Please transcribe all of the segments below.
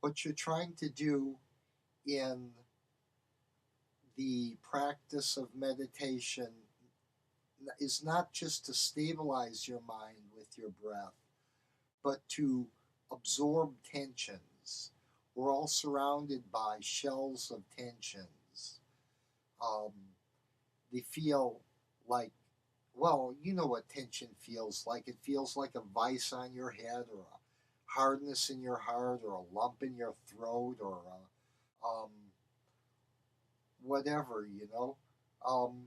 What you're trying to do in the practice of meditation is not just to stabilize your mind with your breath, but to absorb tensions. We're all surrounded by shells of tensions. Um, they feel like, well, you know what tension feels like. It feels like a vice on your head, or a hardness in your heart, or a lump in your throat, or whatever, you know. Um,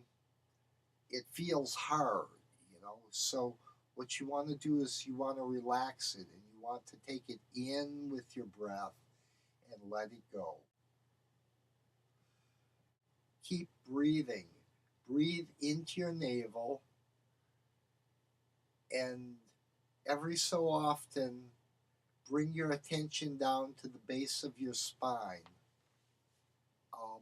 it feels hard, you know. So what you want to do is you want to relax it, and you want to take it in with your breath and let it go. Keep breathing. Breathe into your navel, and every so often bring your attention down to the base of your spine, um,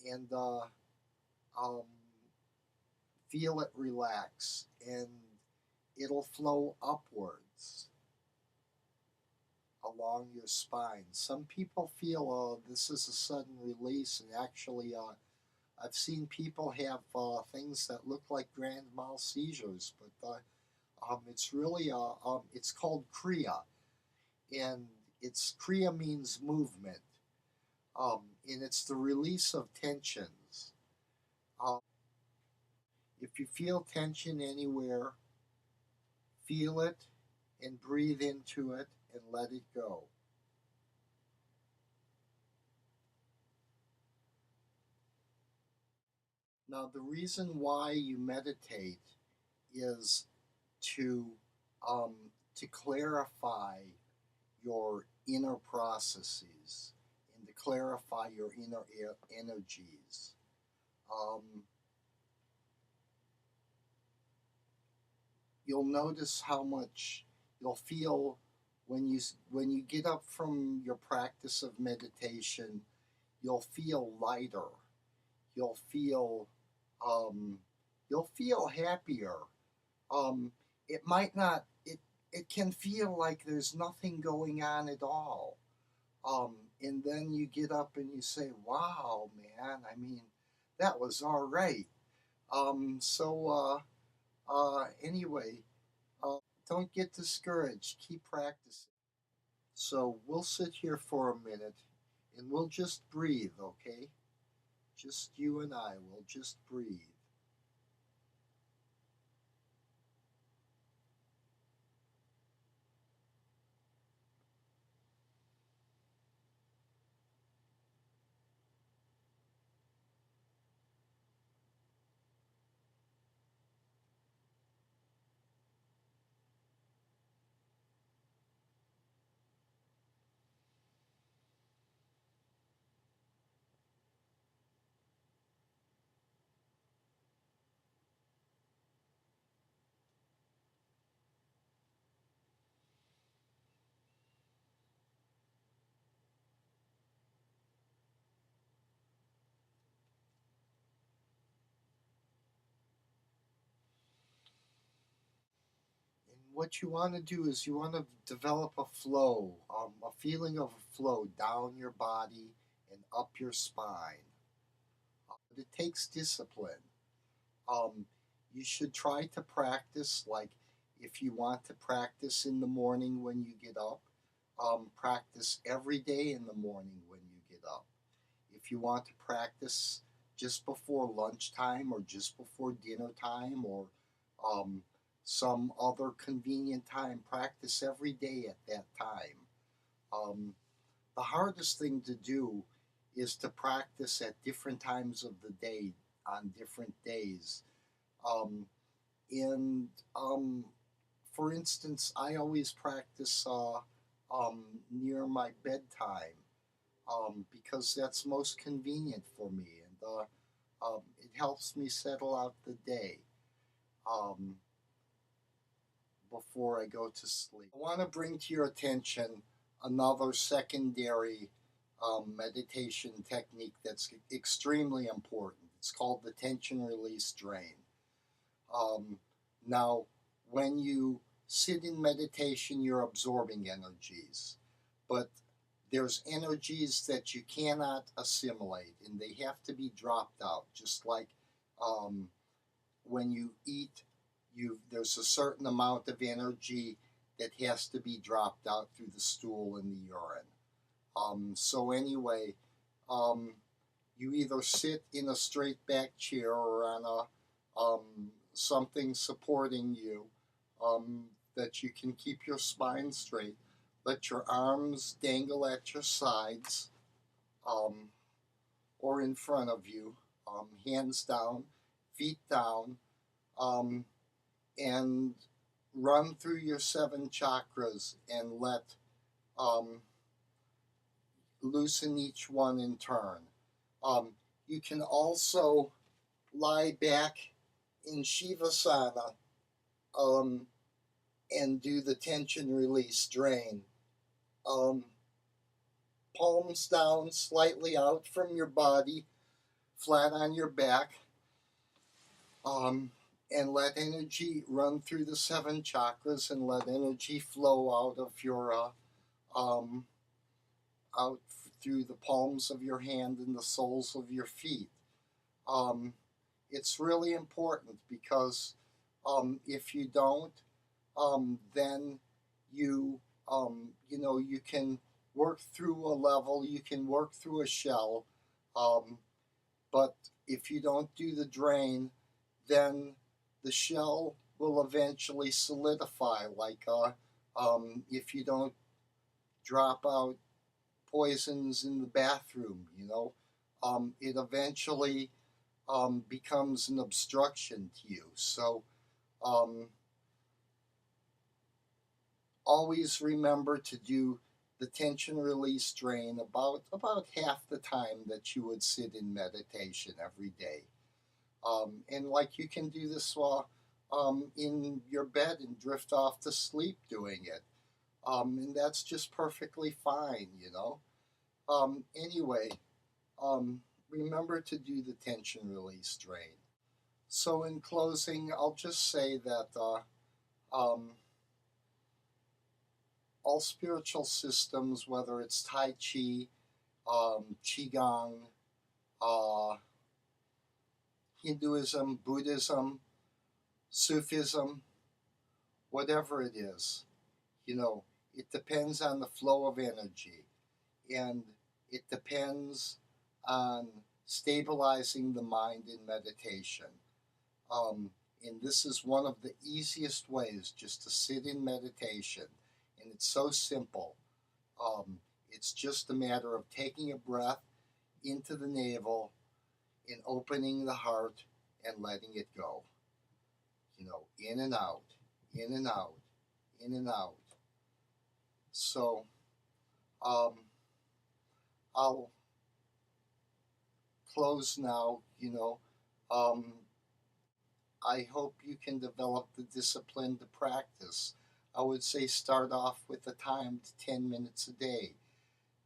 and um, feel it relax, and it'll flow upwards along your spine. Some people feel this is a sudden release, and actually, I've seen people have things that look like grand mal seizures, but it's really it's called Kriya, and it's Kriya means movement, and it's the release of tensions. Um, if you feel tension anywhere, feel it and breathe into it and let it go. Now, the reason why you meditate is to um, to clarify your inner processes and to clarify your inner energies. Um, you'll notice how much you'll feel when you get up from your practice of meditation. You'll feel lighter. You'll feel um, you'll feel happier. It might not. It can feel like there's nothing going on at all. And then you get up and you say, "Wow, man! I mean, that was all right." Anyway, uh, don't get discouraged. Keep practicing. So we'll sit here for a minute, and we'll just breathe, okay? Just you and I will just breathe. And what you want to do is you want to develop a flow, a feeling of a flow down your body and up your spine. But it takes discipline. Um, you should try to practice, like if you want to practice in the morning when you get up, practice every day in the morning when you get up. If you want to practice just before lunchtime or just before dinner time, or um, some other convenient time, practice every day at that time. Um, the hardest thing to do is to practice at different times of the day on different days. Um, and For instance, I always practice near my bedtime, because that's most convenient for me, and it helps me settle out the day um, before I go to sleep. I want to bring to your attention another secondary meditation technique that's extremely important. It's called the tension release drain. Um, Now, when you sit in meditation, you're absorbing energies. but there's energies that you cannot assimilate, and they have to be dropped out. Just like um, when you eat, there's a certain amount of energy that has to be dropped out through the stool and the urine. So anyway, um, you either sit in a straight back chair or on a something supporting you, um, that you can keep your spine straight. Let your arms dangle at your sides, um, or in front of you, hands down, feet down, um, and run through your 7 chakras and let um, loosen each one in turn. You can also lie back in Shivasana, um, and do the tension release drain. Um, Palms down, slightly out from your body, flat on your back, and let energy run through the 7 chakras and let energy flow out of your out through the palms of your hand and the soles of your feet. Um, it's really important because if you don't, then you can work through a level, you can work through a shell, but if you don't do the drain, then the shell will eventually solidify. Like if you don't drop out poisons in the bathroom, it eventually becomes an obstruction to you. So um, always remember to do the tension release drain about half the time that you would sit in meditation every day. And like you can do this while in your bed and drift off to sleep doing it. And that's just perfectly fine. Anyway, remember to do the tension release drain. So in closing, I'll just say that um, all spiritual systems, whether it's Tai Chi, Qigong, uh, Hinduism, Buddhism, Sufism, whatever it is, it depends on the flow of energy, and it depends on stabilizing the mind in meditation. Um, and this is one of the easiest ways, just to sit in meditation. And it's so simple. It's just a matter of taking a breath into the navel and opening the heart and letting it go. In and out, in and out, in and out. So I'll close now. I hope you can develop the discipline to practice. I would say start off with a timed 10 minutes a day,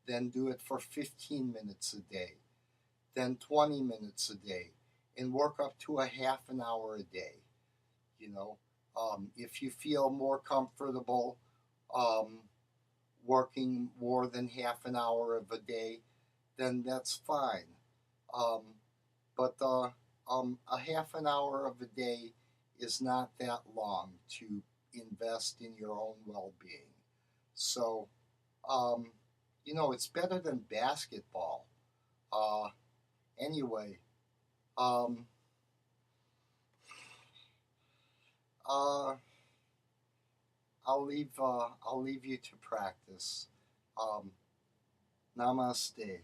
then do it for 15 minutes a day, then 20 minutes a day, and work up to a half an hour a day. If you feel more comfortable working more than half an hour of a day, then that's fine. But a half an hour of a day is not that long to invest in your own well-being. So, it's better than basketball. Anyway, um, I'll leave you to practice. Namaste.